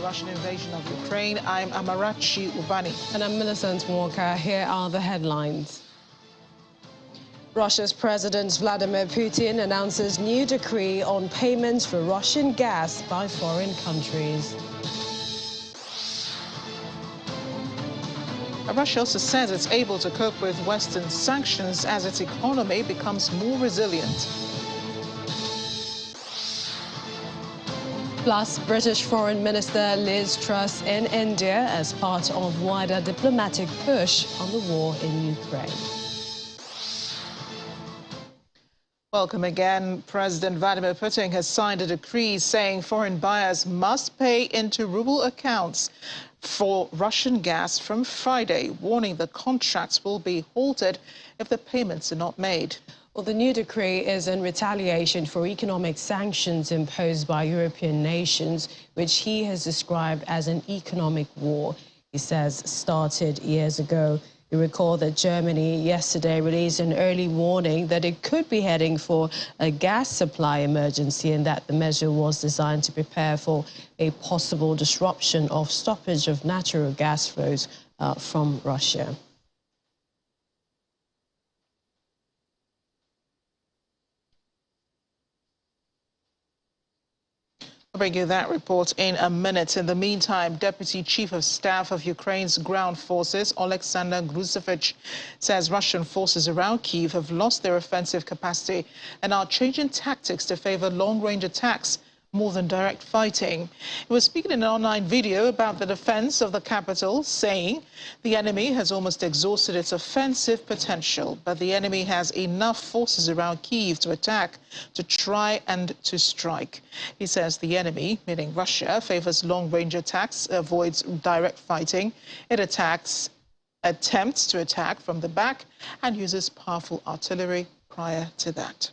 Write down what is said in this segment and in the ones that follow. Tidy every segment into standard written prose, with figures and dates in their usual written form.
Russian invasion of Ukraine. I'm Amarachi Ubani. And I'm Millicent Walker. Here are the headlines. Russia's President Vladimir Putin announces new decree on payments for Russian gas by foreign countries. Russia also says it's able to cope with Western sanctions as its economy becomes more resilient. Plus, British Foreign Minister Liz Truss in India as part of wider diplomatic push on the war in Ukraine. Welcome again. President Vladimir Putin has signed a decree saying foreign buyers must pay into ruble accounts for Russian gas from Friday, warning that contracts will be halted if the payments are not made. Well, the new decree is in retaliation for economic sanctions imposed by European nations, which he has described as an economic war. He says started years ago. You recall that Germany yesterday released an early warning that it could be heading for a gas supply emergency and that the measure was designed to prepare for a possible disruption of stoppage of natural gas flows from Russia. I'll bring you that report in a minute. In the meantime, Deputy Chief of Staff of Ukraine's ground forces, Oleksandr Gruzevich, says Russian forces around Kyiv have lost their offensive capacity and are changing tactics to favor long-range attacks more than direct fighting. He was speaking in an online video about the defense of the capital, saying the enemy has almost exhausted its offensive potential, but the enemy has enough forces around Kyiv to attack, to try and to strike. He says the enemy, meaning Russia, favors long-range attacks, avoids direct fighting. It attempts to attack from the back and uses powerful artillery prior to that.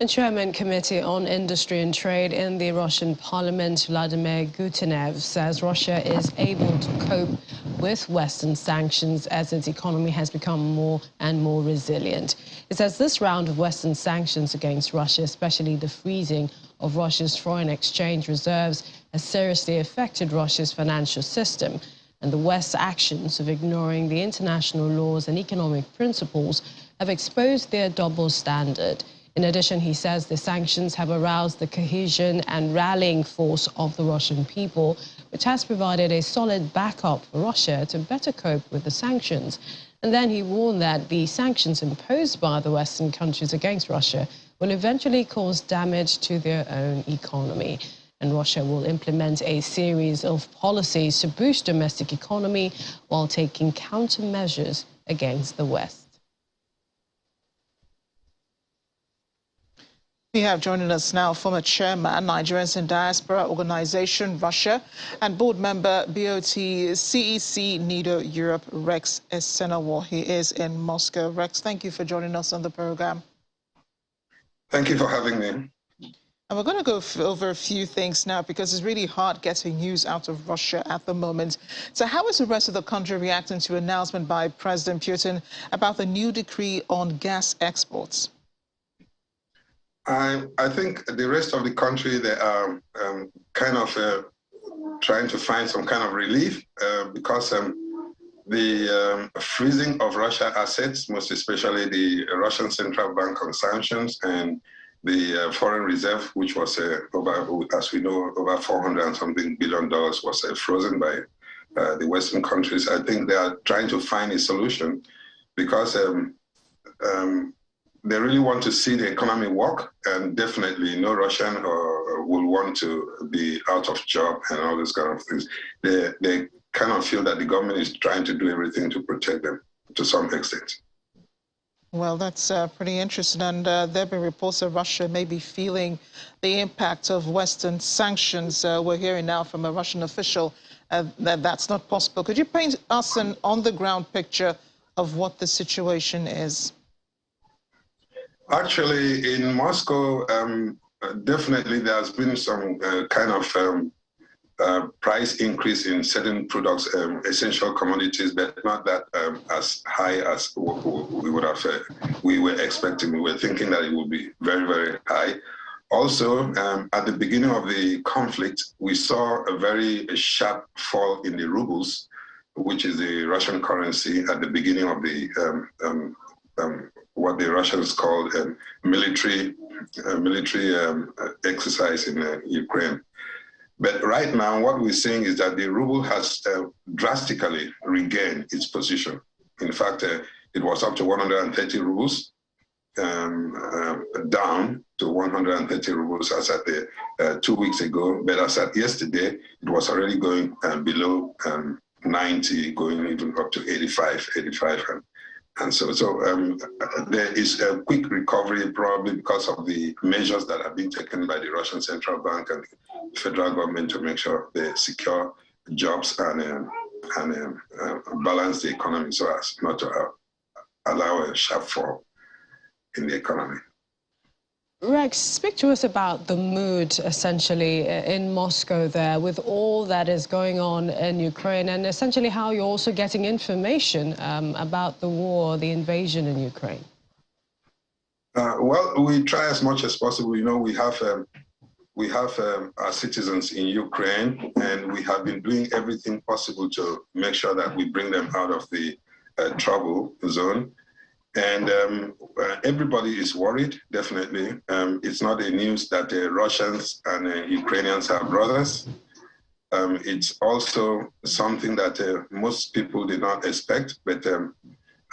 And Chairman Committee on Industry and Trade in the Russian Parliament, Vladimir Gutenev, says Russia is able to cope with Western sanctions as its economy has become more and more resilient. He says this round of Western sanctions against Russia, especially the freezing of Russia's foreign exchange reserves, has seriously affected Russia's financial system. And the West's actions of ignoring the international laws and economic principles have exposed their double standard. In addition, he says the sanctions have aroused the cohesion and rallying force of the Russian people, which has provided a solid backup for Russia to better cope with the sanctions. And then he warned that the sanctions imposed by the Western countries against Russia will eventually cause damage to their own economy. And Russia will implement a series of policies to boost domestic economy while taking countermeasures against the West. We have joining us now former chairman, Nigerians in Diaspora Organization, Russia, and board member, BOT CEC NIDO Europe, Rex Esenawo. He is in Moscow. Rex, thank you for joining us on the program. Thank you for having me. And we're going to go over a few things now because it's really hard getting news out of Russia at the moment. So how is the rest of the country reacting to an announcement by President Putin about the new decree on gas exports? I think the rest of the country, they are kind of trying to find some kind of relief because the freezing of Russian assets, most especially the Russian Central Bank on sanctions and the foreign reserve, which was over, as we know, over $400 and something billion was frozen by the Western countries. I think they are trying to find a solution because they really want to see the economy work, and definitely no Russian will want to be out of job and all these kind of things. They kind of feel that the government is trying to do everything to protect them to some extent. Well, that's pretty interesting. And there have been reports that Russia may be feeling the impact of Western sanctions. We're hearing now from a Russian official that that's not possible. Could you paint us an on-the-ground picture of what the situation is? Actually, in Moscow, definitely there has been some kind of price increase in certain products, essential commodities, but not that as high as we would have. We were expecting. We were thinking that it would be very, very high. Also, at the beginning of the conflict, we saw a very sharp fall in the rubles, which is the Russian currency, at the beginning of the what the Russians called military exercise in Ukraine. But right now, what we're seeing is that the ruble has drastically regained its position. In fact, it was up to 130 rubles, down to 130 rubles as at the 2 weeks ago. But as at yesterday, it was already going below 90, going even up to 85. And so there is a quick recovery, probably because of the measures that have been taken by the Russian Central Bank and the federal government to make sure they secure jobs and balance the economy so as not to allow a sharp fall in the economy. Rex, speak to us about the mood, essentially, in Moscow there, with all that is going on in Ukraine, and essentially how you're also getting information about the war, the invasion in Ukraine. Well, we try as much as possible. You know, we have our citizens in Ukraine, and we have been doing everything possible to make sure that we bring them out of the trouble zone. And everybody is worried, definitely. It's not a news that Russians and Ukrainians are brothers. It's also something that most people did not expect, but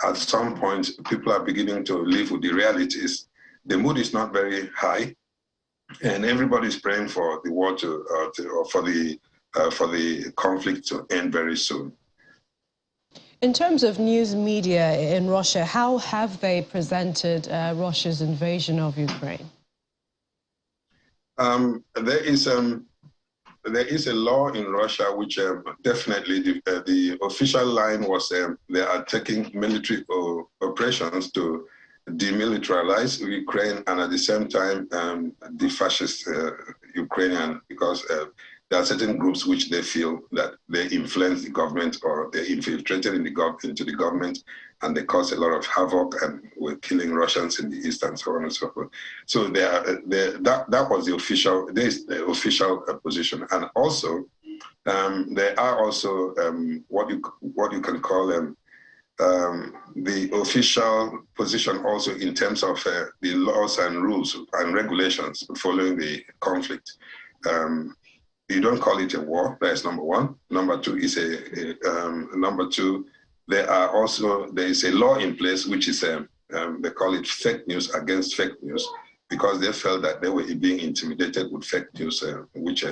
at some point, people are beginning to live with the realities. The mood is not very high, and everybody's praying for the war for the conflict to end very soon. In terms of news media in Russia, how have they presented Russia's invasion of Ukraine? There is a law in Russia which definitely the official line was they are taking military operations to demilitarize Ukraine and at the same time the fascist Ukrainian, because there are certain groups which they feel that they influence the government or they infiltrated into the government and they cause a lot of havoc and were killing Russians in the east and so on and so forth. So that was the official position. And also there are also what you can call the official position also in terms of the laws and rules and regulations following the conflict. You don't call it a war. That's number one. Number two is there is a law in place which is they call it fake news against fake news, because they felt that they were being intimidated with fake news, which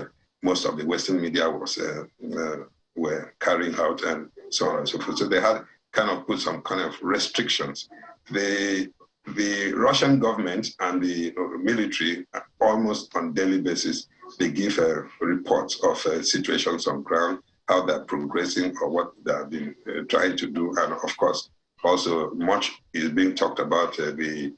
most of the Western media were carrying out and so on and so forth. So they had kind of put some kind of restrictions. The Russian government and the military, almost on daily basis, they give reports of situations on ground, how they're progressing or what they have been trying to do. And of course, also much is being talked about the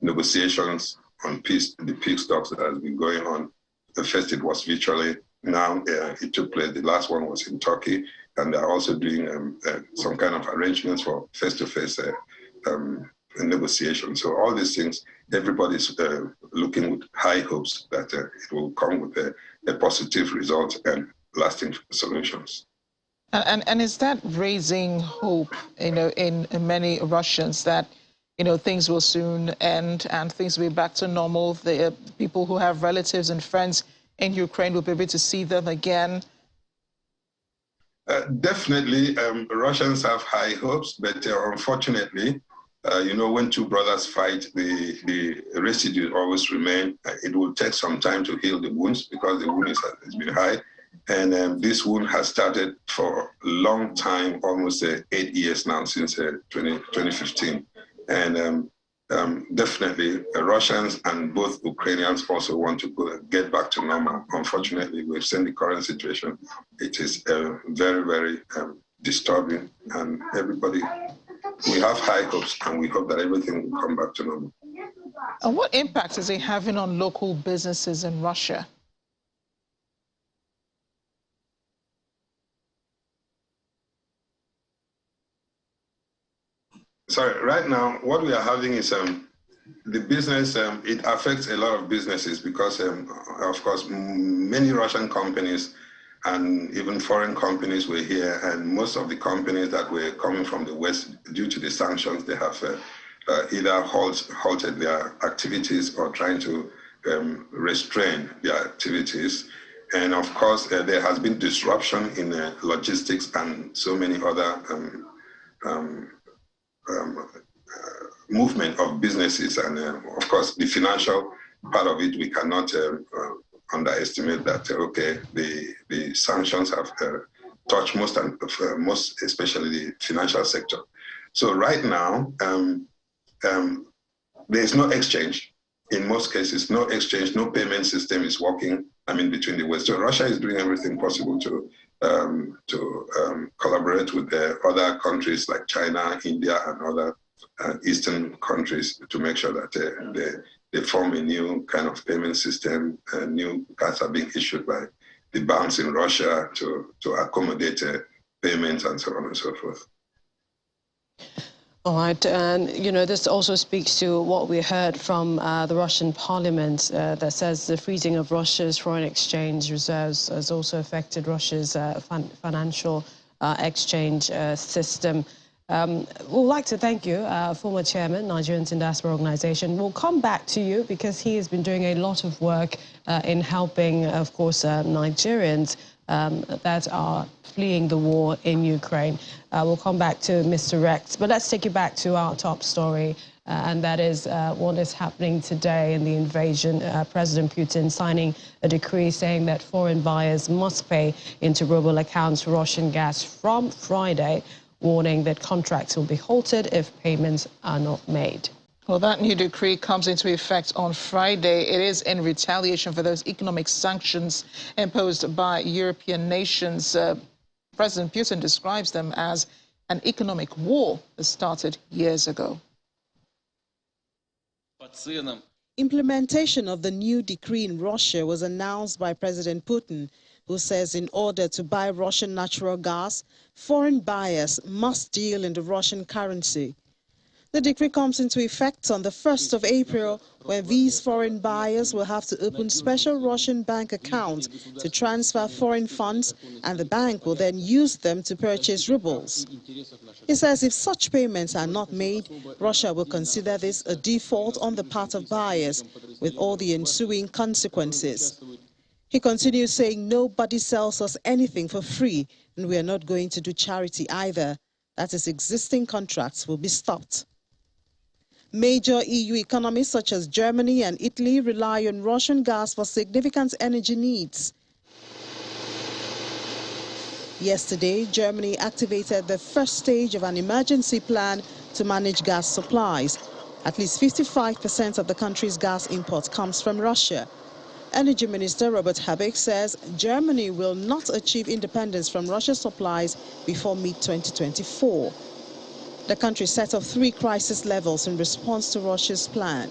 negotiations on peace, the peace talks that has been going on. The first it was virtually, now it took place, the last one was in Turkey, and they're also doing some kind of arrangements for face-to-face negotiation. So all these things, everybody's looking with high hopes that it will come with a positive result and lasting solutions. And is that raising hope, in many Russians that, things will soon end and things will be back to normal? The people who have relatives and friends in Ukraine will be able to see them again? Definitely, Russians have high hopes, but unfortunately, when two brothers fight, the residue always remain. It will take some time to heal the wounds because the wound has been high. And this wound has started for a long time, almost 8 years now, since 2015. And definitely, Russians and both Ukrainians also want to get back to normal. Unfortunately, we've seen the current situation. It is very, very disturbing, and we have high hopes, and we hope that everything will come back to normal. And what impact is it having on local businesses in Russia? Sorry, right now, what we are having is the business, it affects a lot of businesses because, of course, many Russian companies and even foreign companies were here, and most of the companies that were coming from the West, due to the sanctions, they have either halted their activities or trying to restrain their activities. And of course, there has been disruption in logistics and so many other movement of businesses. And of course, the financial part of it, we cannot underestimate that, okay, the sanctions have touched most, especially the financial sector. So right now, there is no exchange. In most cases, no exchange, no payment system is working, between the West. So Russia is doing everything possible to collaborate with the other countries like China, India, and other Eastern countries to make sure that they form a new kind of payment system. New cards are being issued by the banks in Russia to accommodate payments and so on and so forth. All right, and this also speaks to what we heard from the Russian parliament that says the freezing of Russia's foreign exchange reserves has also affected Russia's financial exchange system. We'd like to thank you, former chairman, Nigerians in Diaspora Organization. We'll come back to you because he has been doing a lot of work in helping, of course, Nigerians that are fleeing the war in Ukraine. We'll come back to Mr. Rex, but let's take you back to our top story, and that is what is happening today in the invasion. President Putin signing a decree saying that foreign buyers must pay into ruble accounts Russian gas from Friday, warning that contracts will be halted if payments are not made. Well, that new decree comes into effect on Friday. It is in retaliation for those economic sanctions imposed by European nations. President Putin describes them as an economic war that started years ago. Implementation of the new decree in Russia was announced by President Putin, who says in order to buy Russian natural gas, foreign buyers must deal in the Russian currency. The decree comes into effect on the 1st of April, when these foreign buyers will have to open special Russian bank accounts to transfer foreign funds, and the bank will then use them to purchase rubles. He says if such payments are not made, Russia will consider this a default on the part of buyers, with all the ensuing consequences. He continues saying nobody sells us anything for free, and we are not going to do charity either. That is, existing contracts will be stopped. Major EU economies such as Germany and Italy rely on Russian gas for significant energy needs. Yesterday, Germany activated the first stage of an emergency plan to manage gas supplies. At least 55% of the country's gas import comes from Russia. Energy Minister Robert Habeck says Germany will not achieve independence from Russia's supplies before mid-2024. The country set up 3 crisis levels in response to Russia's plan.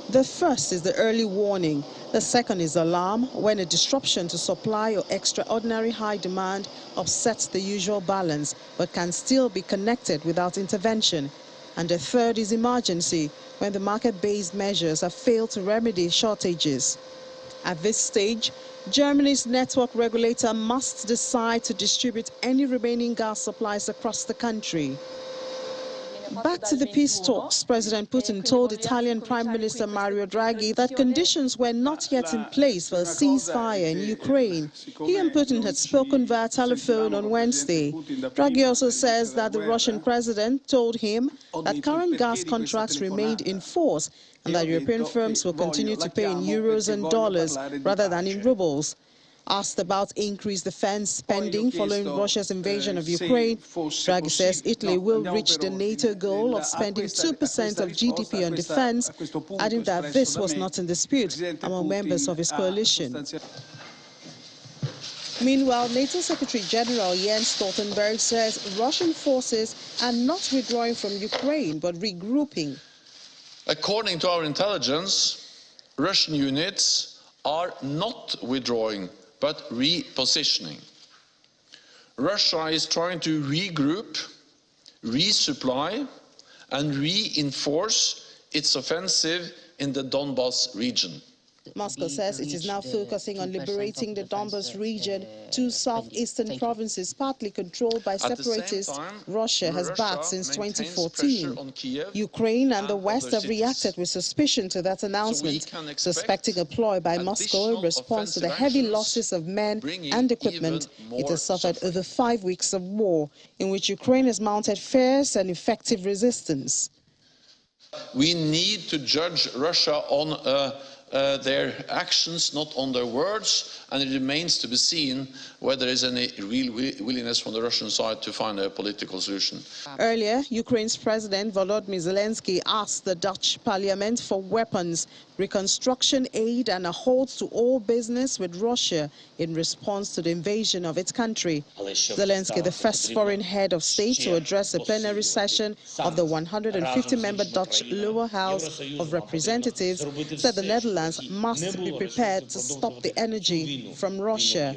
The first is the early warning. The second is alarm, when a disruption to supply or extraordinary high demand upsets the usual balance, but can still be connected without intervention. And the third is emergency, when the market-based measures have failed to remedy shortages. At this stage, Germany's network regulator must decide to distribute any remaining gas supplies across the country. Back to the peace talks, President Putin told Italian Prime Minister Mario Draghi that conditions were not yet in place for a ceasefire in Ukraine. He and Putin had spoken via telephone on Wednesday. Draghi also says that the Russian president told him that current gas contracts remained in force and that European firms will continue to pay in euros and dollars rather than in rubles. Asked about increased defense spending following Russia's invasion of Ukraine, Draghi says Italy will reach the NATO goal of spending 2% of GDP on defense, adding that this was not in dispute among members of his coalition. Meanwhile, NATO Secretary General Jens Stoltenberg says Russian forces are not withdrawing from Ukraine, but regrouping. According to our intelligence, Russian units are not withdrawing, but repositioning. Russia is trying to regroup, resupply, and reinforce its offensive in the Donbas region. Moscow says it is now focusing on liberating the Donbas region, two southeastern provinces partly controlled by separatists Russia has backed since 2014. Ukraine and the West have reacted with suspicion to that announcement, suspecting a ploy by Moscow in response to the heavy losses of men and equipment it has suffered over 5 weeks of war, in which Ukraine has mounted fierce and effective resistance. We need to judge Russia on their actions, not on their words, and it remains to be seen whether there is any real willingness from the Russian side to find a political solution. Earlier, Ukraine's President Volodymyr Zelensky asked the Dutch parliament for weapons, reconstruction aid and a halt to all business with Russia in response to the invasion of its country. Zelensky, the first foreign head of state to address a plenary session of the 150-member Dutch Lower House of Representatives, said the Netherlands must be prepared to stop the energy from Russia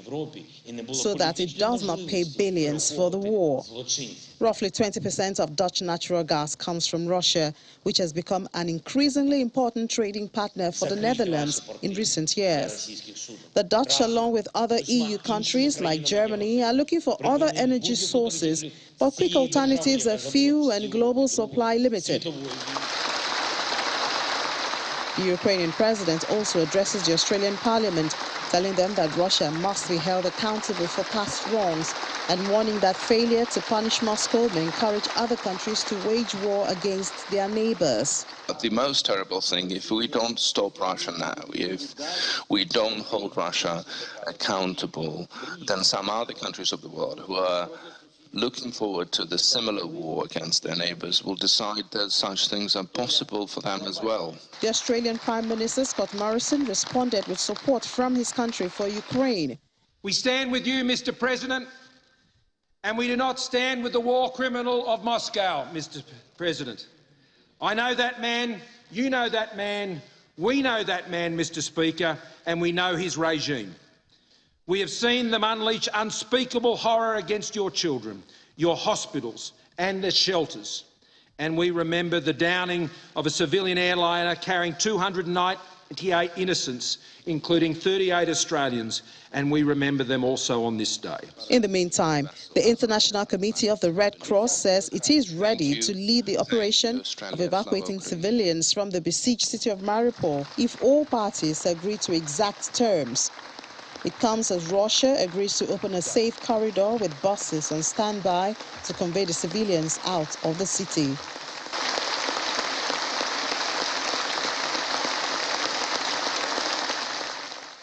so that it does not pay billions for the war. Roughly 20% of Dutch natural gas comes from Russia, which has become an increasingly important trading partner for the Netherlands in recent years. The Dutch, along with other EU countries like Germany, are looking for other energy sources, but quick alternatives are few and global supply limited. The Ukrainian president also addresses the Australian Parliament, telling them that Russia must be held accountable for past wrongs and warning that failure to punish Moscow may encourage other countries to wage war against their neighbors. But the most terrible thing, if we don't stop Russia now, if we don't hold Russia accountable, then some other countries of the world who are looking forward to the similar war against their neighbors will decide that such things are possible for them as well. The Australian Prime Minister Scott Morrison responded with support from his country for Ukraine. We stand with you, Mr. President, and we do not stand with the war criminal of Moscow, Mr. President. I know that man, you know that man, we know that man, Mr. Speaker, and we know his regime. We have seen them unleash unspeakable horror against your children, your hospitals and the shelters. And we remember the downing of a civilian airliner carrying 298 innocents, including 38 Australians, and we remember them also on this day. In the meantime, the International Committee of the Red Cross says it is ready to lead the operation of evacuating civilians from the besieged city of Mariupol if all parties agree to exact terms. It comes as Russia agrees to open a safe corridor with buses on standby to convey the civilians out of the city.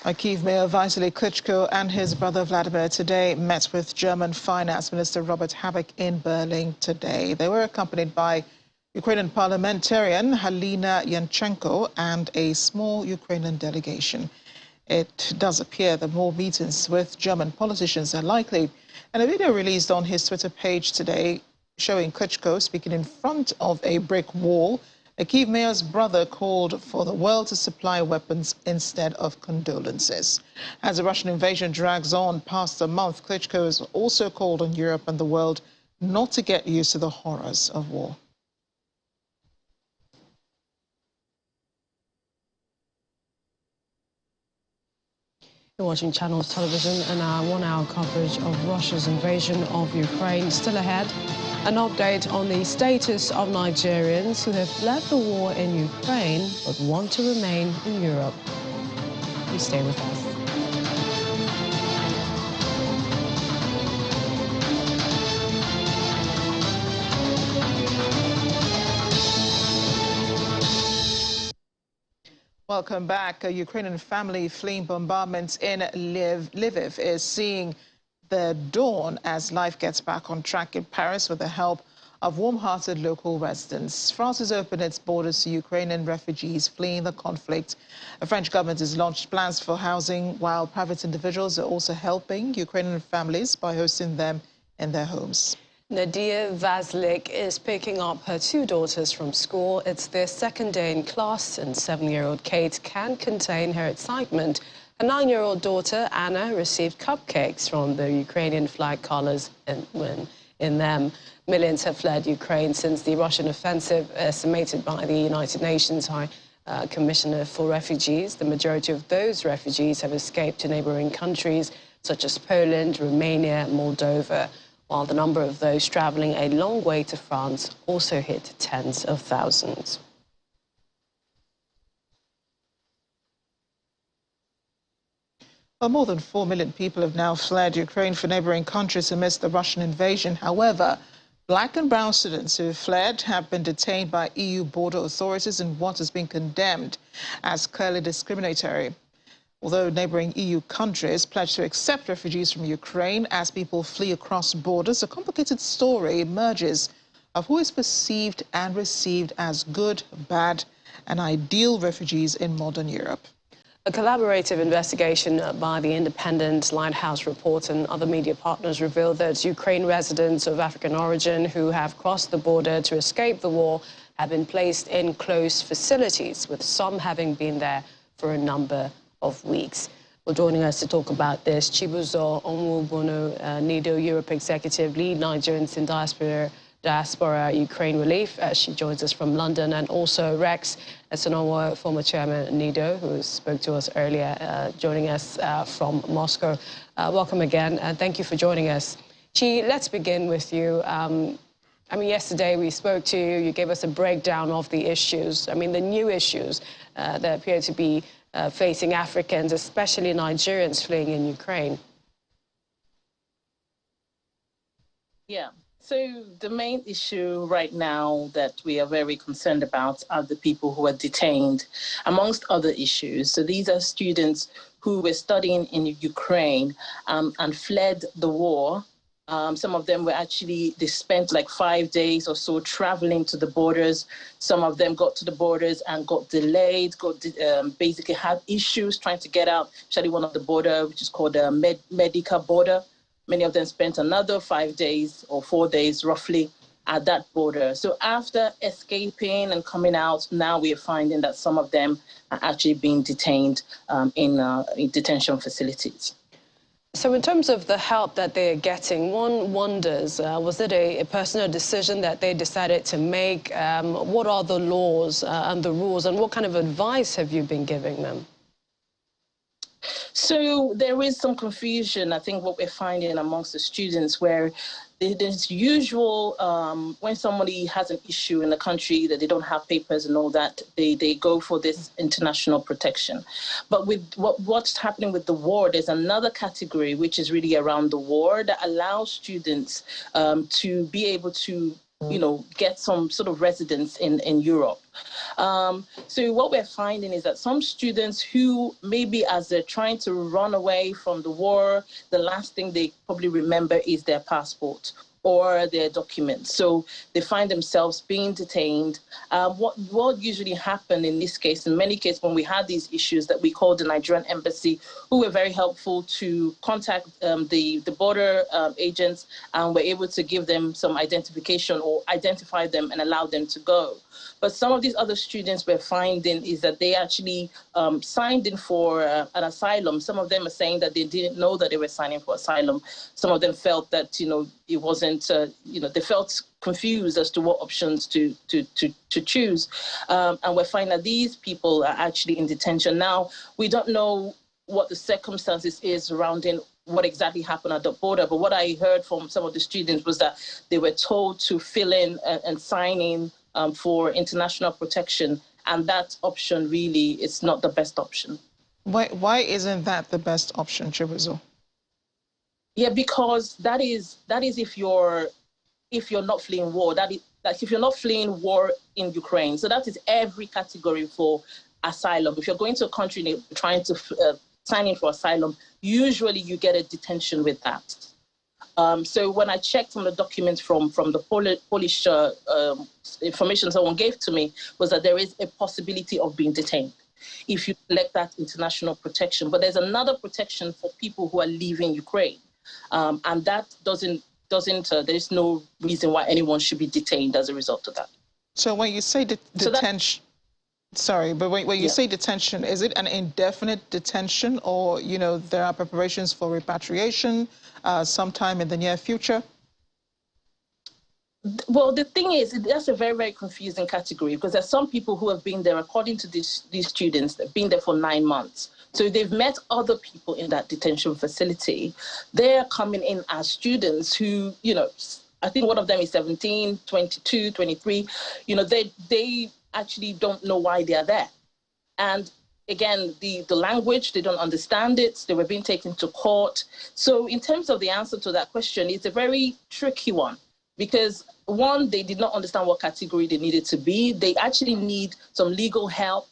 Kyiv Mayor Vitali Klitschko and his brother Vladimir today met with German Finance Minister Robert Habeck in Berlin today. They were accompanied by Ukrainian parliamentarian Halina Yanchenko and a small Ukrainian delegation. It does appear that more meetings with German politicians are likely. And a video released on his Twitter page today showing Klitschko speaking in front of a brick wall. A Kyiv mayor's brother called for the world to supply weapons instead of condolences. As the Russian invasion drags on past a month, Klitschko has also called on Europe and the world not to get used to the horrors of war. You're watching Channels Television and our one-hour coverage of Russia's invasion of Ukraine. Still ahead, an update on the status of Nigerians who have left the war in Ukraine but want to remain in Europe. Please stay with us. Welcome back. A Ukrainian family fleeing bombardments in Lviv is seeing the dawn as life gets back on track in Paris with the help of warm-hearted local residents. France has opened its borders to Ukrainian refugees fleeing the conflict. The French government has launched plans for housing, while private individuals are also helping Ukrainian families by hosting them in their homes. Nadia Vazlik is picking up her two daughters from school. It's their second day in class, and 7-year-old Kate can't contain her excitement. Her 9-year-old daughter, Anna, received cupcakes from the Ukrainian flag colors and when in them. Millions have fled Ukraine since the Russian offensive, estimated by the United Nations High Commissioner for Refugees. The majority of those refugees have escaped to neighboring countries such as Poland, Romania, Moldova, while the number of those traveling a long way to France also hit tens of thousands. Well, more than 4 million people have now fled Ukraine for neighboring countries amidst the Russian invasion. However, black and brown students who have fled have been detained by EU border authorities in what has been condemned as clearly discriminatory. Although neighboring EU countries pledge to accept refugees from Ukraine as people flee across borders, a complicated story emerges of who is perceived and received as good, bad, and ideal refugees in modern Europe. A collaborative investigation by the Independent Lighthouse Report and other media partners revealed that Ukraine residents of African origin who have crossed the border to escape the war have been placed in closed facilities, with some having been there for a number of weeks. Well, joining us to talk about this, Chibuzo Onwubono, NIDO Europe Executive, lead Nigerians in Diaspora Ukraine Relief. She joins us from London, and also Rex Esonowo, former chairman NIDO, who spoke to us earlier, joining us from Moscow. Welcome again, and thank you for joining us. Chi, let's begin with you. I mean, yesterday we spoke to you. You gave us a breakdown of the issues. I mean, the new issues that appear to be facing Africans, especially Nigerians fleeing in Ukraine. Yeah. So the main issue right now that we are very concerned about are the people who are detained, amongst other issues. So these are students who were studying in Ukraine and fled the war. Some of them were they spent like 5 days or so traveling to the borders. Some of them got to the borders and got delayed, basically had issues trying to get out, especially one of the border, which is called the Medica border. Many of them spent another 5 days or 4 days roughly at that border. So after escaping and coming out, now we are finding that some of them are actually being detained in detention facilities. So in terms of the help that they're getting, one wonders, was it a personal decision that they decided to make? What are the laws and the rules, and what kind of advice have you been giving them? So there is some confusion, I think, what we're finding amongst the students, where there's usual, when somebody has an issue in the country that they don't have papers and all that, they go for this international protection. But with what's happening with the war, there's another category, which is really around the war, that allows students to be able to get some sort of residence in Europe. So what we're finding is that some students who maybe as they're trying to run away from the war, the last thing they probably remember is their passport or their documents. So they find themselves being detained. What usually happened in this case, in many cases when we had these issues, that we called the Nigerian embassy, who were very helpful to contact the border agents, and were able to give them some identification or identify them and allow them to go. But some of these other students we're finding is that they actually signed in for an asylum. Some of them are saying that they didn't know that they were signing for asylum. Some of them felt that, it wasn't, they felt confused as to what options to choose. And we're finding that these people are actually in detention. Now, we don't know what the circumstances is surrounding what exactly happened at the border. But what I heard from some of the students was that they were told to fill in and sign in for international protection, and that option really is not the best option. Why isn't that the best option, Chibuzo? Yeah, because that is if you're not fleeing war. That is if you're not fleeing war in Ukraine. So that is every category for asylum. If you're going to a country trying to sign in for asylum, usually you get a detention with that. So when I checked some of the documents from the Polish information someone gave to me, was that there is a possibility of being detained if you select that international protection. But there's another protection for people who are leaving Ukraine, and that doesn't. There's no reason why anyone should be detained as a result of that. So when you say detention, sorry, but when you say detention, is it an indefinite detention, or there are preparations for repatriation sometime in the near future? Well, the thing is, that's a very, very confusing category because there's some people who have been there, according to these students, they've been there for 9 months. So they've met other people in that detention facility. They're coming in as students who, you know, I think one of them is 17, 22, 23. You know, they actually don't know why they are there. And again, the language, they don't understand it. They were being taken to court. So in terms of the answer to that question, it's a very tricky one. Because one, they did not understand what category they needed to be. They actually need some legal help,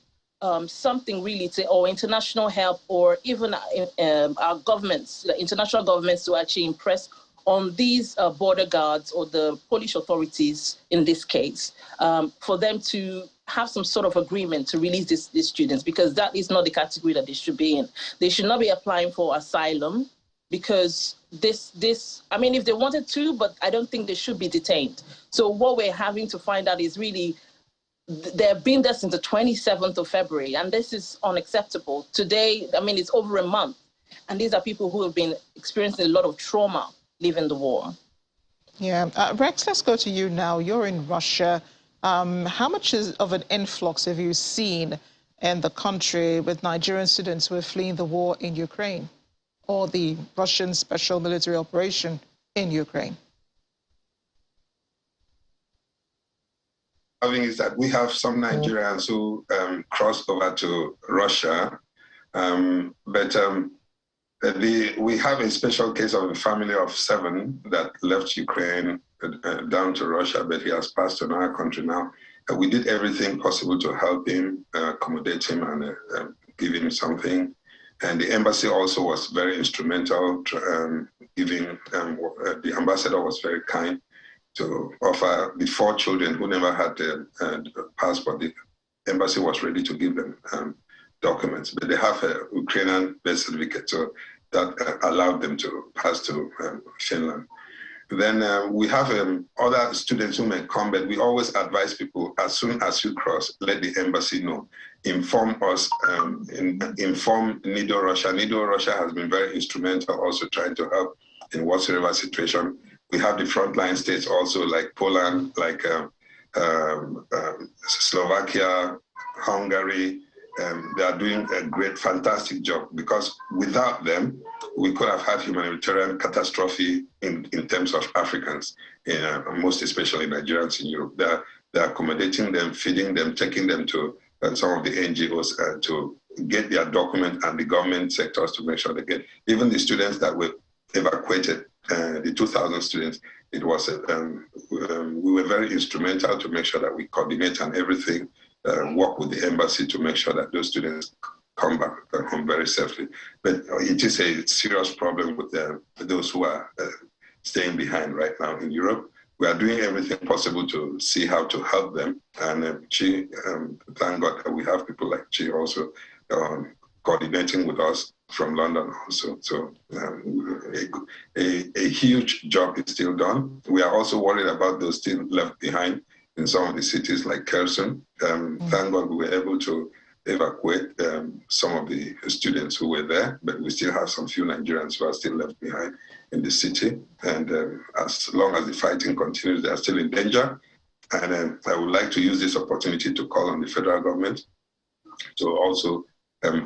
something really or international help, or even our governments, the international governments, to actually impress on these border guards or the Polish authorities in this case, for them to have some sort of agreement to release these students, because that is not the category that they should be in. They should not be applying for asylum. Because I mean, if they wanted to, but I don't think they should be detained. So what we're having to find out is really, they've been there since the 27th of February, and this is unacceptable. Today, I mean, it's over a month, and these are people who have been experiencing a lot of trauma leaving the war. Yeah. Rex, let's go to you now. You're in Russia. How much of an influx have you seen in the country with Nigerian students who are fleeing the war in Ukraine, or the Russian special military operation in Ukraine? Thing is that we have some Nigerians who crossed over to Russia, but we have a special case of a family of 7 that left Ukraine down to Russia, but he has passed to another country now. We did everything possible to help him, accommodate him, and give him something. And the embassy also was very instrumental, giving, the ambassador was very kind to offer the 4 children who never had the passport. The embassy was ready to give them documents, but they have a Ukrainian birth certificate, so that allowed them to pass to Finland. Then we have other students who may come, but we always advise people, as soon as you cross, let the embassy know. Inform us, inform NIDO Russia. NIDO Russia has been very instrumental also trying to help in whatsoever situation. We have the frontline states also, like Poland, like Slovakia, Hungary. They are doing a great, fantastic job, because without them, we could have had humanitarian catastrophe in terms of Africans, most especially Nigerians in Europe. They're accommodating them, feeding them, taking them to some of the NGOs to get their document, and the government sectors to make sure they get. Even the students that were evacuated, the 2,000 students, it was we were very instrumental to make sure that we coordinate and everything, work with the embassy to make sure that those students come back home very safely. But it is a serious problem with those who are staying behind right now in Europe. We are doing everything possible to see how to help them. And thank God that we have people like Chi also coordinating with us from London also. So a huge job is still done. We are also worried about those still left behind in some of the cities like Kherson. Thank God we were able to evacuate some of the students who were there, but we still have some few Nigerians who are still left behind in the city. And as long as the fighting continues, they are still in danger. And I would like to use this opportunity to call on the federal government to also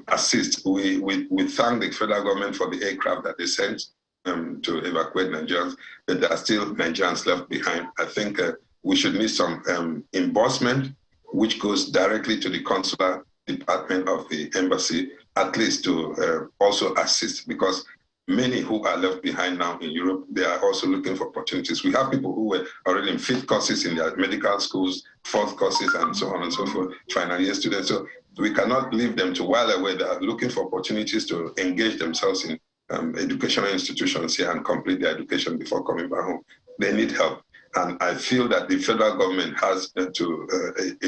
assist. We thank the federal government for the aircraft that they sent to evacuate Nigerians, but there are still Nigerians left behind. I think we should need some embossment, which goes directly to the consular department of the embassy, at least to also assist, because many who are left behind now in Europe, they are also looking for opportunities. We have people who were already in 5th courses in their medical schools, 4th courses, and so on and so forth, final year students. So we cannot leave them to while away. They are looking for opportunities to engage themselves in educational institutions here and complete their education before coming back home. They need help. And I feel that the federal government has a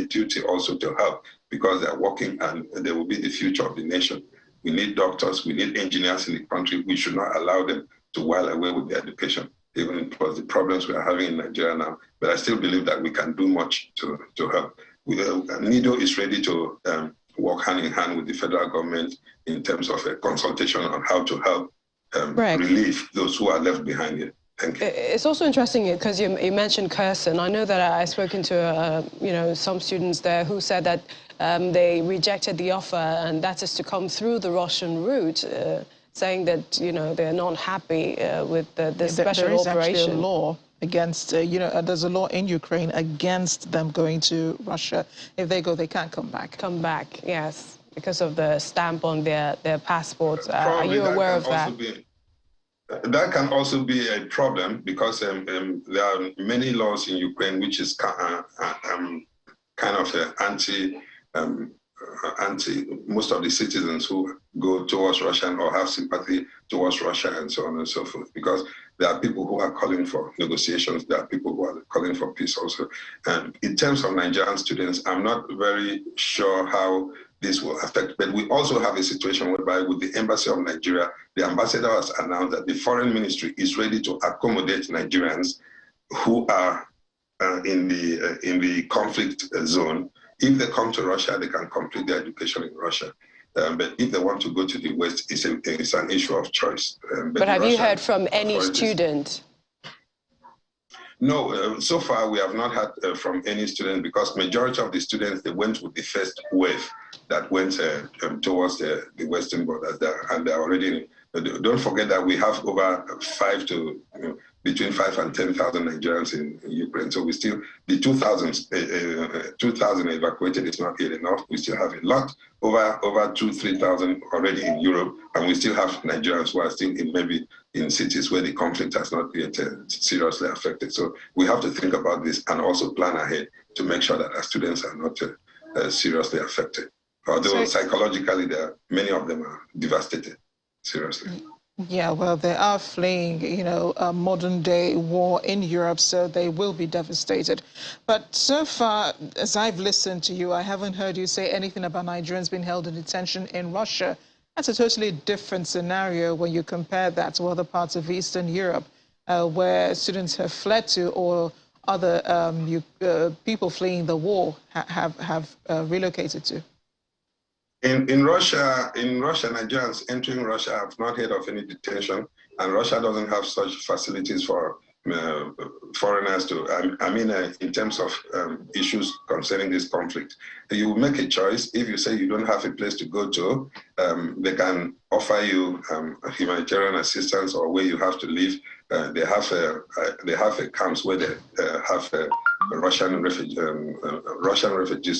duty also to help, because they're working and they will be the future of the nation. We need doctors, we need engineers in the country. We should not allow them to while away with their education, even with the problems we are having in Nigeria now. But I still believe that we can do much to help. NIDO is ready to work hand in hand with the federal government in terms of a consultation on how to help relieve those who are left behind here. Thank you. It's also interesting because you mentioned Kherson. I know that I've spoken to some students there who said that they rejected the offer, and that is to come through the Russian route, saying that they're not happy with the special there is operation. Actually a law against there's a law in Ukraine against them going to Russia. If they go, they can't come back. Come back, yes, because of the stamp on their passports. Are you aware of that? That can also be a problem because there are many laws in Ukraine which is kind of anti most of the citizens who go towards Russia or have sympathy towards Russia and so on and so forth. Because there are people who are calling for negotiations, there are people who are calling for peace also. And in terms of Nigerian students, I'm not very sure how this will affect, but we also have a situation whereby with the Embassy of Nigeria, the ambassador has announced that the foreign ministry is ready to accommodate Nigerians who are in the conflict zone. If they come to Russia, they can complete their education in Russia. But if they want to go to the West, it's an issue of choice. But have you heard from any student? No, so far we have not heard from any student because majority of the students, they went with the first wave that went towards the western borders there, and they're already, don't forget that we have over between 5,000 and 10,000 Nigerians in Ukraine. So we still, the 2,000 evacuated is not yet enough. We still have a lot, over 3,000 already in Europe, and we still have Nigerians who are still maybe in cities where the conflict has not yet seriously affected. So we have to think about this and also plan ahead to make sure that our students are not seriously affected. Although psychologically, many of them are devastated, seriously. Yeah, well, they are fleeing, a modern-day war in Europe, so they will be devastated. But so far, as I've listened to you, I haven't heard you say anything about Nigerians being held in detention in Russia. That's a totally different scenario when you compare that to other parts of Eastern Europe, where students have fled to, or other people fleeing the war have relocated to. In Russia, Nigerians entering Russia have not heard of any detention, and Russia doesn't have such facilities for foreigners to, in terms of issues concerning this conflict. You make a choice. If you say you don't have a place to go to, they can offer you humanitarian assistance or where you have to live. They have camps where they have Russian refugees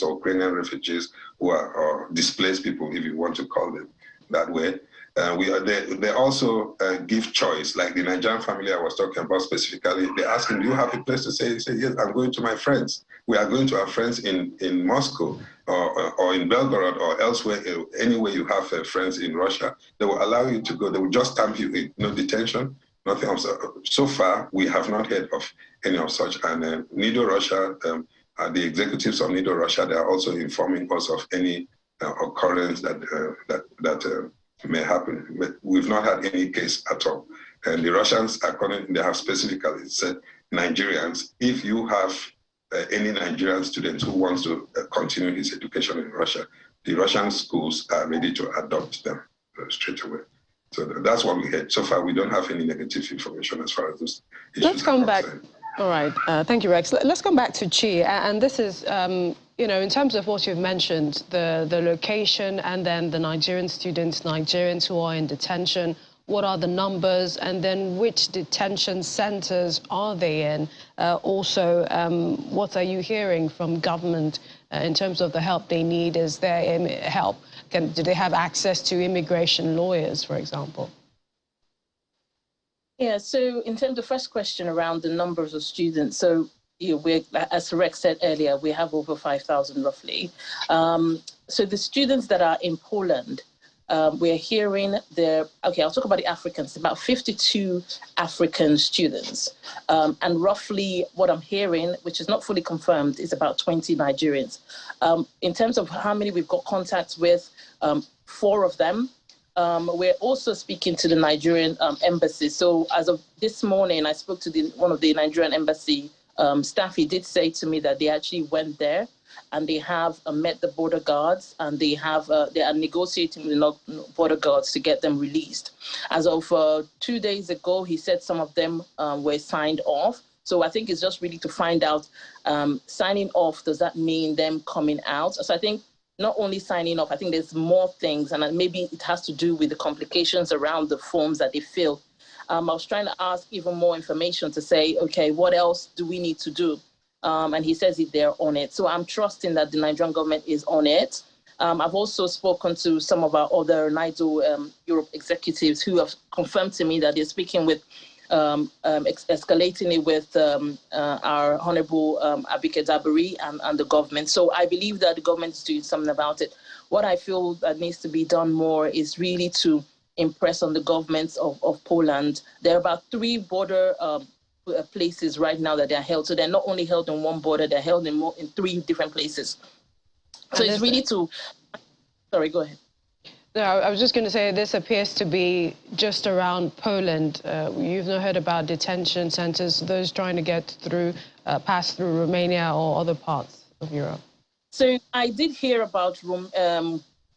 or Ukrainian refugees who are or displaced people, if you want to call them that way. They also give choice, like the Nigerian family I was talking about specifically. They ask him, do you have a place to stay? He said, yes, I'm going to my friends. We are going to our friends in Moscow or in Belgorod or elsewhere, anywhere you have friends in Russia. They will allow you to go. They will just stamp you in, no detention, nothing else. So far, we have not heard of any of such. And NIDO Russia, the executives of NIDO Russia, they are also informing us of any occurrence that may happen, but we've not had any case at all. And the Russians, they have specifically said, Nigerians, if you have any Nigerian student who wants to continue his education in Russia, the Russian schools are ready to adopt them straight away. So that's what we heard. So far, we don't have any negative information as far as this issue. Let's come back. All right. Thank you, Rex. Let's come back to Chi. And this is, in terms of what you've mentioned, the location and then the Nigerian students, Nigerians who are in detention, what are the numbers, and then which detention centers are they in? Also, what are you hearing from government in terms of the help they need? Is there help? Do they have access to immigration lawyers, for example? Yeah, so in terms of the first question around the numbers of students, so as Rex said earlier, we have over 5,000 roughly. So the students that are in Poland, we're hearing I'll talk about the Africans, about 52 African students. And roughly what I'm hearing, which is not fully confirmed, is about 20 Nigerians. In terms of how many we've got contacts with, 4 of them. We're also speaking to the Nigerian embassy. So as of this morning, I spoke to one of the Nigerian embassy staff, he did say to me that they actually went there and they have met the border guards, and they are negotiating with the border guards to get them released. As of 2 days ago, he said some of them were signed off. So I think it's just really to find out, signing off, does that mean them coming out? So I think not only signing off, I think there's more things, and maybe it has to do with the complications around the forms that they fill. I was trying to ask even more information to say, okay, what else do we need to do? And he says they're on it. So I'm trusting that the Nigerian government is on it. I've also spoken to some of our other NIDO Europe executives who have confirmed to me that they're speaking with, escalating it with our Honorable Abike Dabiri and the government. So I believe that the government is doing something about it. What I feel that needs to be done more is really to impress on the governments of Poland. There are about 3 border places right now that they're held. So they're not only held in one border, they're held in 3 different places. So it's really to... Sorry, go ahead. No, I was just going to say this appears to be just around Poland. You've not heard about detention centers, those trying to get through, pass through Romania or other parts of Europe? So I did hear about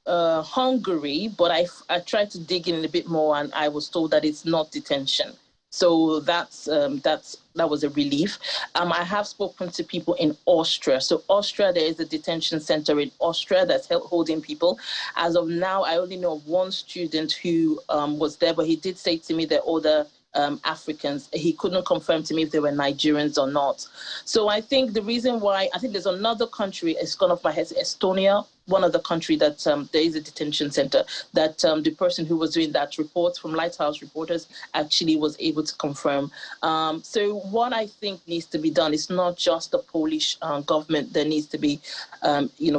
Hungary, but I tried to dig in a bit more, and I was told that it's not detention. So that was a relief. I have spoken to people in Austria. So Austria, there is a detention center in Austria that's holding people. As of now, I only know of one student who was there, but he did say to me that other Africans. He couldn't confirm to me if they were Nigerians or not. So I think the reason why, I think there's another country, it's gone off my head, Estonia, one of the country that there is a detention center that the person who was doing that report from Lighthouse Reporters actually was able to confirm. So what I think needs to be done is not just the Polish government that needs to be,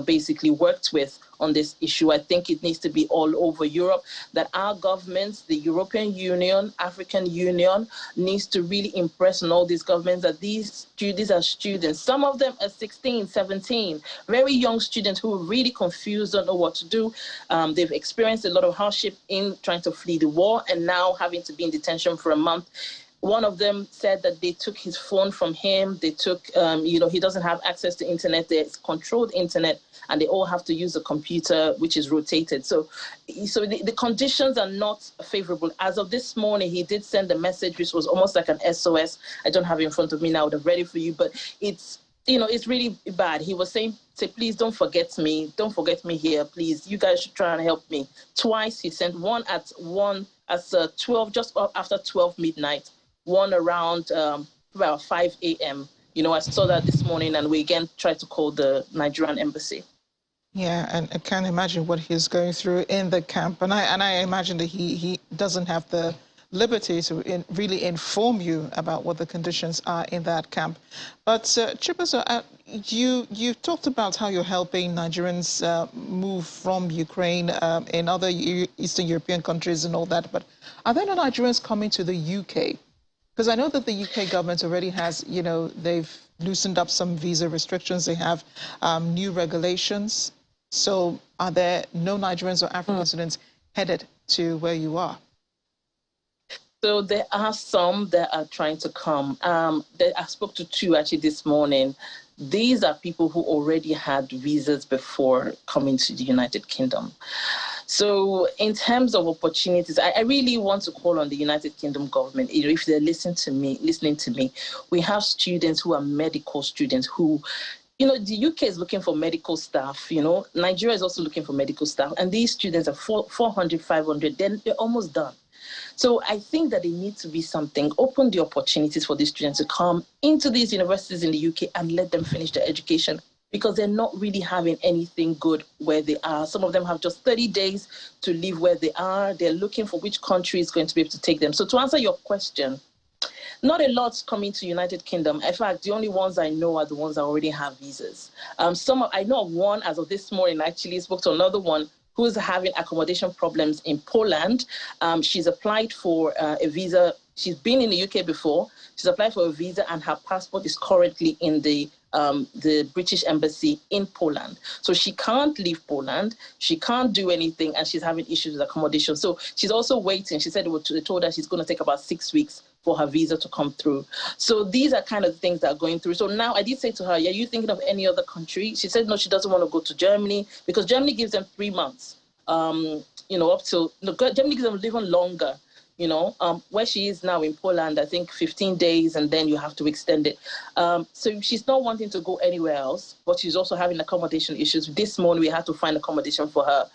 basically worked with on this issue. I think it needs to be all over Europe, that our governments, the European Union, African Union, needs to really impress on all these governments that these are students. Some of them are 16, 17, very young students who are really confused, don't know what to do. They've experienced a lot of hardship in trying to flee the war and now having to be in detention for a month. One of them said that they took his phone from him. They took, he doesn't have access to internet. There's controlled internet, and they all have to use a computer, which is rotated. So the conditions are not favorable. As of this morning, he did send a message, which was almost like an SOS. I don't have it in front of me now. I would have read it for you, but it's really bad. He was saying, please don't forget me. Don't forget me here, please. You guys should try and help me. Twice he sent, one at 12, just after 12 midnight. One around about 5 a.m. I saw that this morning, and we again tried to call the Nigerian embassy. Yeah, and I can't imagine what he's going through in the camp. And I imagine that he doesn't have the liberty to really inform you about what the conditions are in that camp. But Chibuzo, you talked about how you're helping Nigerians move from Ukraine in other Eastern European countries and all that. But are there no Nigerians coming to the UK? Because I know that the UK government already has, they've loosened up some visa restrictions. They have new regulations. So are there no Nigerians or African students headed to where you are? So there are some that are trying to come. I spoke to 2 actually this morning. These are people who already had visas before coming to the United Kingdom. So in terms of opportunities, I really want to call on the United Kingdom government. If they're listening to me, we have students who are medical students who, the UK is looking for medical staff, Nigeria is also looking for medical staff. And these students are 400, 500, then they're almost done. So I think that there needs to be something, open the opportunities for these students to come into these universities in the UK and let them finish their education, because they're not really having anything good where they are. Some of them have just 30 days to live where they are. They're looking for which country is going to be able to take them. So to answer your question, not a lot's coming to United Kingdom. In fact, the only ones I know are the ones that already have visas. I know of one, as of this morning, I actually spoke to another one who's having accommodation problems in Poland. She's applied for a visa. She's been in the UK before. She's applied for a visa, and her passport is currently in the the British embassy in Poland. So she can't leave Poland, she can't do anything, and she's having issues with accommodation. So she's also waiting. She said they told her she's going to take about 6 weeks for her visa to come through. So these are kind of the things that are going through. So now I did say to her, are you thinking of any other country? She said, no, she doesn't want to go to Germany because Germany gives them 3 months, up till, Germany gives them even longer. Where she is now in Poland, I think 15 days, and then you have to extend it. So she's not wanting to go anywhere else, but she's also having accommodation issues. This morning, we had to find accommodation for her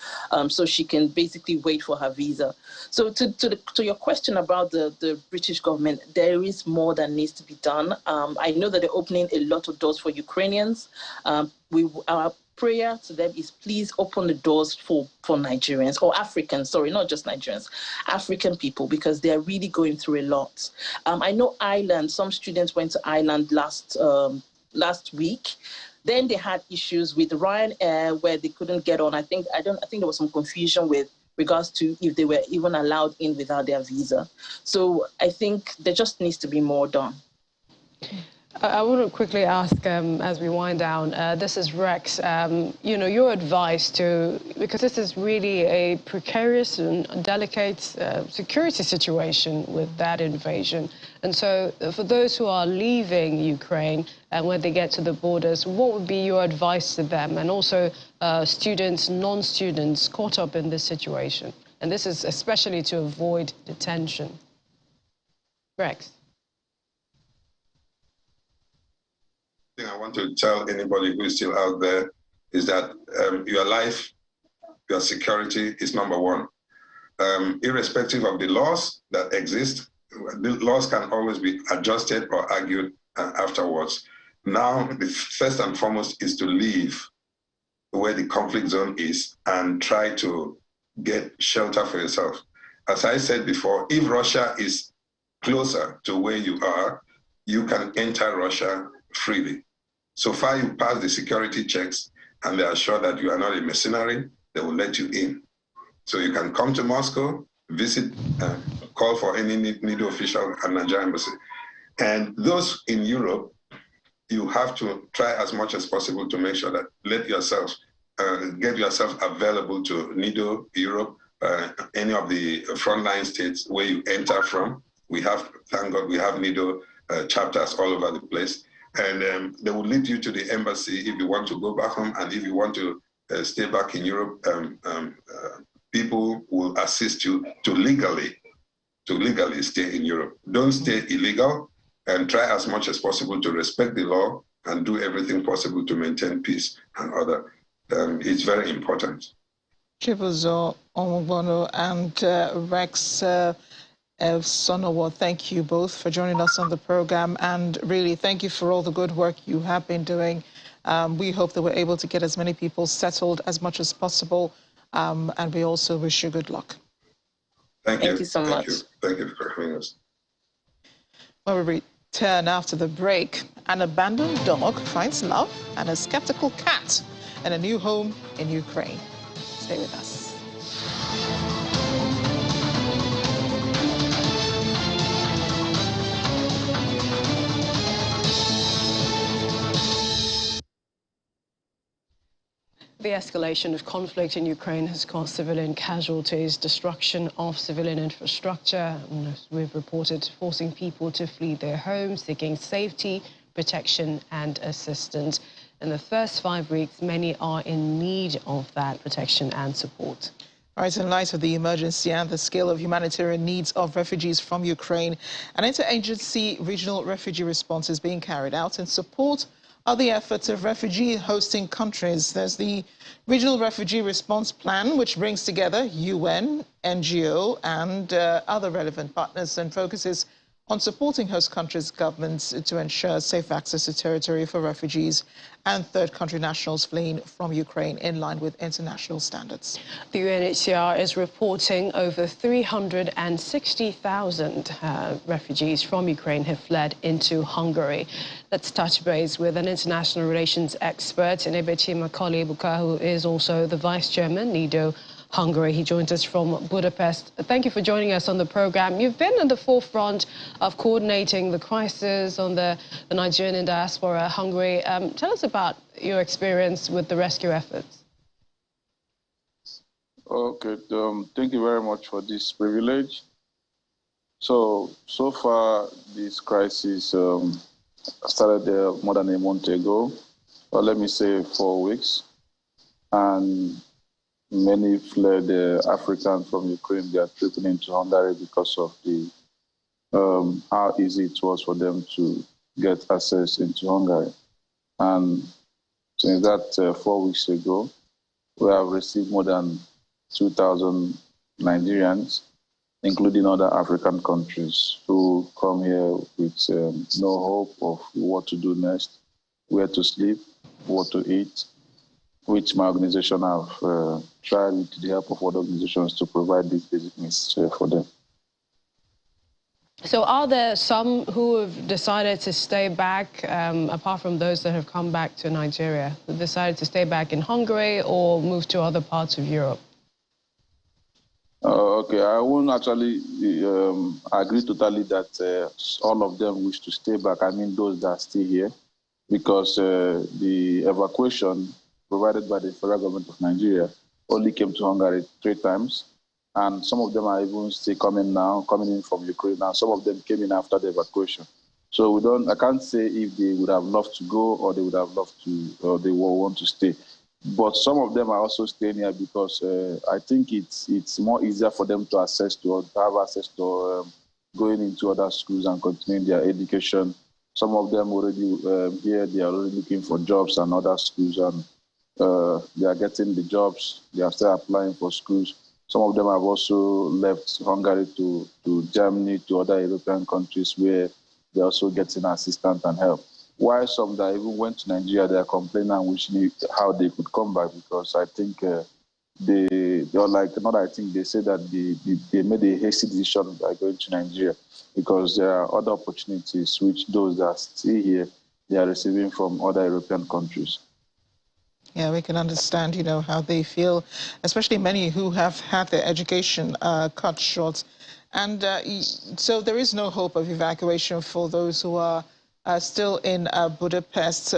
so she can basically wait for her visa. So to your question about the British government, there is more that needs to be done. I know that they're opening a lot of doors for Ukrainians. Our prayer to them is please open the doors for Nigerians, or Africans, sorry, not just Nigerians, African people, because they're really going through a lot. I know Ireland, some students went to Ireland last week. Then they had issues with Ryanair where they couldn't get on. I think there was some confusion with regards to if they were even allowed in without their visa. So I think there just needs to be more done. I want to quickly ask, as we wind down, this is Rex, your advice because this is really a precarious and delicate security situation with that invasion. And so for those who are leaving Ukraine and when they get to the borders, what would be your advice to them? And also students, non-students caught up in this situation. And this is especially to avoid detention. Rex. I want to tell anybody who is still out there is that your life, your security is number one. Irrespective of the laws that exist, the laws can always be adjusted or argued afterwards. Now, the first and foremost is to leave where the conflict zone is and try to get shelter for yourself. As I said before, if Russia is closer to where you are, you can enter Russia freely. So far you pass the security checks and they are sure that you are not a mercenary, they will let you in. So you can come to Moscow, visit, call for any needy official at Nigerian embassy. And those in Europe, you have to try as much as possible to make sure that get yourself available to NIDO, Europe, any of the frontline states where you enter from. We have, thank God, we have NIDO chapters all over the place. And they will lead you to the embassy if you want to go back home, and if you want to stay back in Europe, people will assist you to legally stay in Europe. Don't stay illegal, and try as much as possible to respect the law and do everything possible to maintain peace and order. It's very important. Chibuzo Onwugbono and Rex Sonowo, thank you both for joining us on the program, and really thank you for all the good work you have been doing. We hope that we're able to get as many people settled as much as possible, and we also wish you good luck. Thank you. Thank you so much. Thank you for having us. When we return after the break, an abandoned dog finds love and a skeptical cat in a new home in Ukraine. Stay with us. The escalation of conflict in Ukraine has caused civilian casualties, destruction of civilian infrastructure, and as we've reported, forcing people to flee their homes, seeking safety, protection and assistance. In the first 5 weeks, many are in need of that protection and support. All right, in light of the emergency and the scale of humanitarian needs of refugees from Ukraine, an interagency regional refugee response is being carried out in support of the efforts of refugee hosting countries. There's the Regional Refugee Response Plan, which brings together UN, NGO, and other relevant partners and focuses on supporting host countries' governments to ensure safe access to territory for refugees and third country nationals fleeing from Ukraine in line with international standards. The UNHCR is reporting over 360,000 refugees from Ukraine have fled into Hungary. Let's touch base with an international relations expert, Enebeti Macaulay Buka, who is also the vice chairman, NIDO, Hungary. He joins us from Budapest. Thank you for joining us on the program. You've been at the forefront of coordinating the crisis on the Nigerian diaspora, Hungary. Tell us about your experience with the rescue efforts. Okay, thank you very much for this privilege. So far, this crisis started more than a month ago, or let me say 4 weeks, and many fled Africans from Ukraine. They are tripping into Hungary because of the how easy it was for them to get access into Hungary. And since that 4 weeks ago, we have received more than 2,000 Nigerians, including other African countries, who come here with no hope of what to do next, where to sleep, what to eat, which my organization have tried with the help of other organizations to provide these basic needs for them. So are there some who have decided to stay back, apart from those that have come back to Nigeria, who decided to stay back in Hungary or move to other parts of Europe? Okay, I won't actually agree totally that all of them wish to stay back. I mean those that are still here, because the evacuation provided by the federal government of Nigeria only came to Hungary 3 times, and some of them are even still coming in from Ukraine, and some of them came in after the evacuation. So I can't say if they would have loved to go or they would have loved to, or they will want to stay. But some of them are also staying here because I think it's more easier for them to have access to going into other schools and continuing their education. Some of them already here, they are already looking for jobs and other schools, and they are getting the jobs. They are still applying for schools. Some of them have also left Hungary to Germany, to other European countries where they're also getting assistance and help. While some that even went to Nigeria, they are complaining and wishing how they could come back, because I think they say that they made a hasty decision by going to Nigeria, because there are other opportunities which those that are still here, they are receiving from other European countries. Yeah, we can understand, how they feel, especially many who have had their education cut short. And so there is no hope of evacuation for those who are still in Budapest.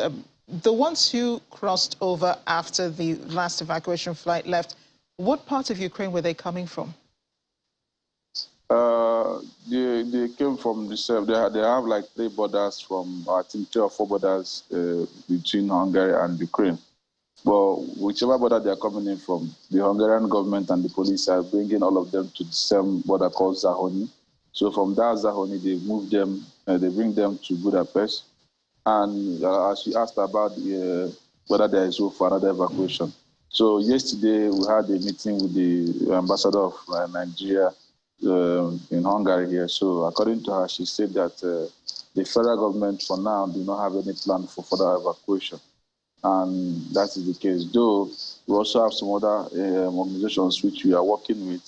The ones who crossed over after the last evacuation flight left, what part of Ukraine were they coming from? They came from the they have like 3 borders from, I think 3 or 4 borders between Hungary and Ukraine. But whichever border they are coming in from, the Hungarian government and the police are bringing all of them to the same border called Zahony. So from that Zahony, they bring them to Budapest. And as you asked about whether there is hope for another evacuation. So yesterday we had a meeting with the ambassador of Nigeria in Hungary here. So according to her, she said that the federal government for now do not have any plan for further evacuation. And that is the case, though we also have some other organizations which we are working with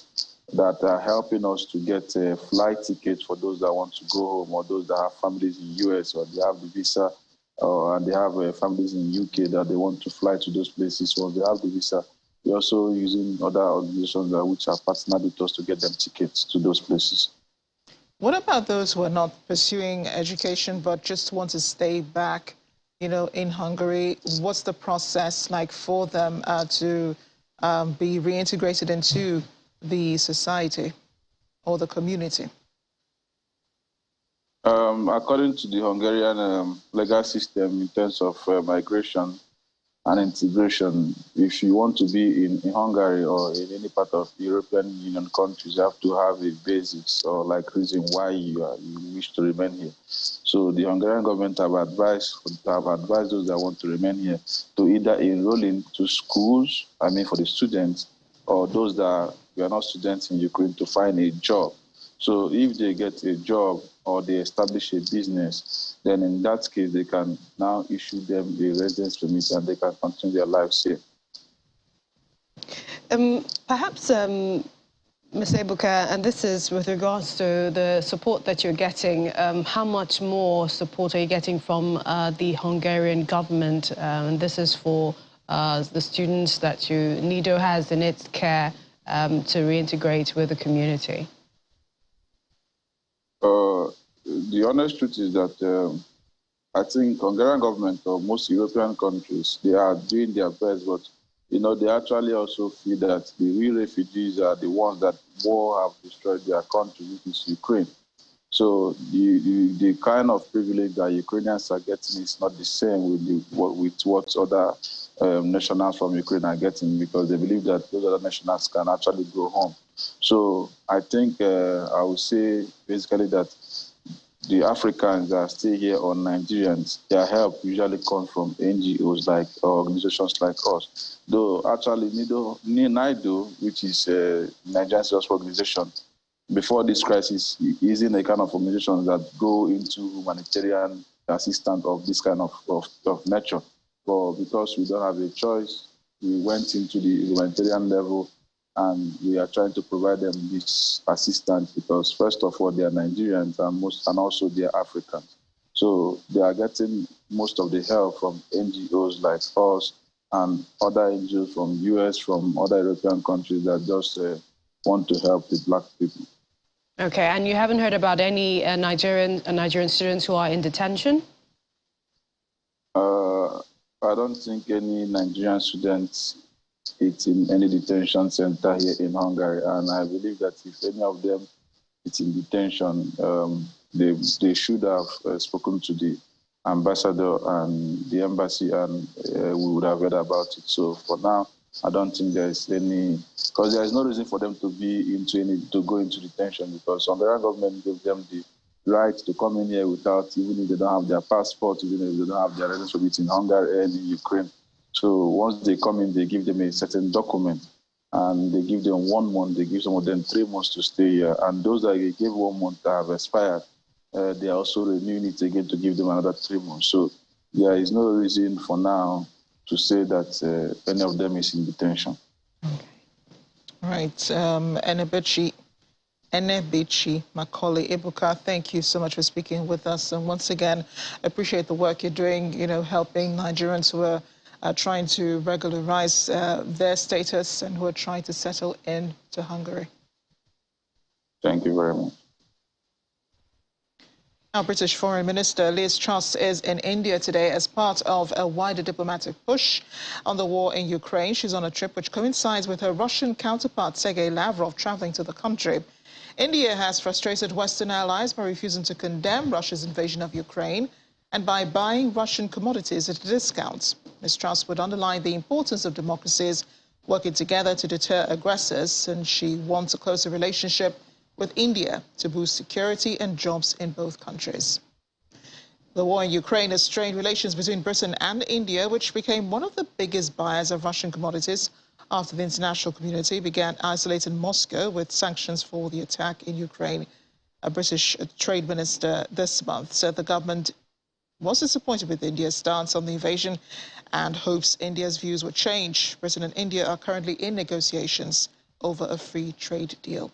that are helping us to get flight tickets for those that want to go home, or those that have families in the US, or they have the visa, and they have families in the UK that they want to fly to those places. Once they have the visa, we're also using other organizations which are partnered with us to get them tickets to those places. What about those who are not pursuing education but just want to stay back, in Hungary? What's the process like for them to be reintegrated into the society or the community? According to the Hungarian legal system in terms of migration and integration, if you want to be in Hungary or in any part of the European Union countries, you have to have a basics or like reason why you wish to remain here. So the Hungarian government have advised those that want to remain here to either enroll into schools, for the students, or those that are not students in Ukraine, to find a job. So if they get a job or they establish a business, then in that case, they can now issue them a residence permit and they can continue their lives here. Perhaps, Ms. Ebuka, and this is with regards to the support that you're getting, how much more support are you getting from the Hungarian government? And this is for the students that NIDO has in its care to reintegrate with the community? The honest truth is that I think Hungarian government or most European countries, they are doing their best, but they actually also feel that the real refugees are the ones that war have destroyed their country, which is Ukraine. So the kind of privilege that Ukrainians are getting is not the same with what other nationals from Ukraine are getting, because they believe that those other nationals can actually go home. So I think I would say basically that the Africans that stay here or Nigerians, their help usually comes from NGOs like organizations like us. Though actually NIDO, which is a Nigerian Social Organization, before this crisis, is in a kind of organizations that go into humanitarian assistance of this kind of nature. But because we don't have a choice, we went into the humanitarian level and we are trying to provide them this assistance because, first of all, they are Nigerians and also they are Africans. So they are getting most of the help from NGOs like us and other NGOs from US, from other European countries that just want to help the Black people. Okay, and you haven't heard about any Nigerian students who are in detention? I don't think any Nigerian students is in any detention center here in Hungary, and I believe that if any of them is in detention, they should have spoken to the ambassador and the embassy, and we would have heard about it. So for now, I don't think there is any, because there is no reason for them to go into detention, because the Hungarian government gave them the right to come in here without, even if they don't have their passport, even if they don't have their residence permit in Hungary and in Ukraine. So once they come in, they give them a certain document, and they give them 1 month, they give some of them 3 months to stay here. And those that they gave 1 month that have expired, they are also renewing it again to give them another 3 months. So there is no reason for now to say that any of them is in detention. Okay. All right. Enebichi Macaulay Ibuka, thank you so much for speaking with us. And once again, appreciate the work you're doing, helping Nigerians who are trying to regularize their status and who are trying to settle into Hungary. Thank you very much. Now, British Foreign Minister Liz Truss is in India today as part of a wider diplomatic push on the war in Ukraine. She's on a trip which coincides with her Russian counterpart, Sergei Lavrov, traveling to the country. India has frustrated Western allies by refusing to condemn Russia's invasion of Ukraine and by buying Russian commodities at a discount. Ms. Truss would underline the importance of democracies working together to deter aggressors, and she wants a closer relationship with India to boost security and jobs in both countries. The war in Ukraine has strained relations between Britain and India, which became one of the biggest buyers of Russian commodities after the international community began isolating Moscow with sanctions for the attack in Ukraine. A British trade minister this month said the government was disappointed with India's stance on the invasion and hopes India's views would change. Britain and India are currently in negotiations over a free trade deal.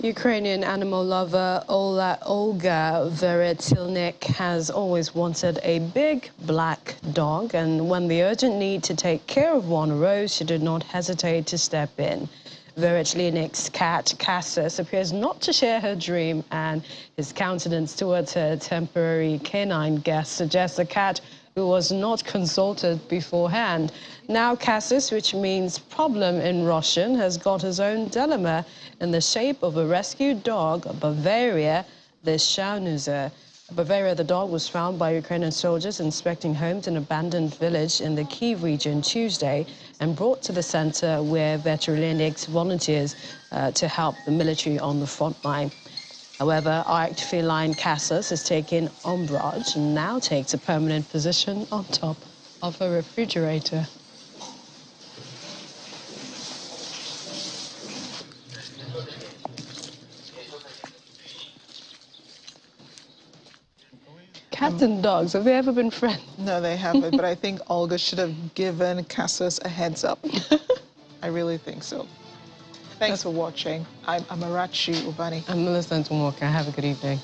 Ukrainian animal lover Olga Veretilnik has always wanted a big black dog, and when the urgent need to take care of one arose, she did not hesitate to step in. Veretilnik's cat, Cassus, appears not to share her dream, and his countenance towards her temporary canine guest suggests a cat who was not consulted beforehand. Now Cassus, which means problem in Russian, has got his own dilemma in the shape of a rescued dog, Bavaria, the Schnauzer. Bavaria, the dog, was found by Ukrainian soldiers inspecting homes in an abandoned village in the Kyiv region Tuesday and brought to the center where Veterinex volunteers to help the military on the front line. However, arked feline Cassus has taken umbrage and now takes a permanent position on top of a refrigerator. Cats and dogs, have they ever been friends? No, they haven't, but I think Olga should have given Cassus a heads up. I really think so. Thanks for watching. I'm Amarachi Ubani. I'm Melissa Ntumwoka. Have a good evening.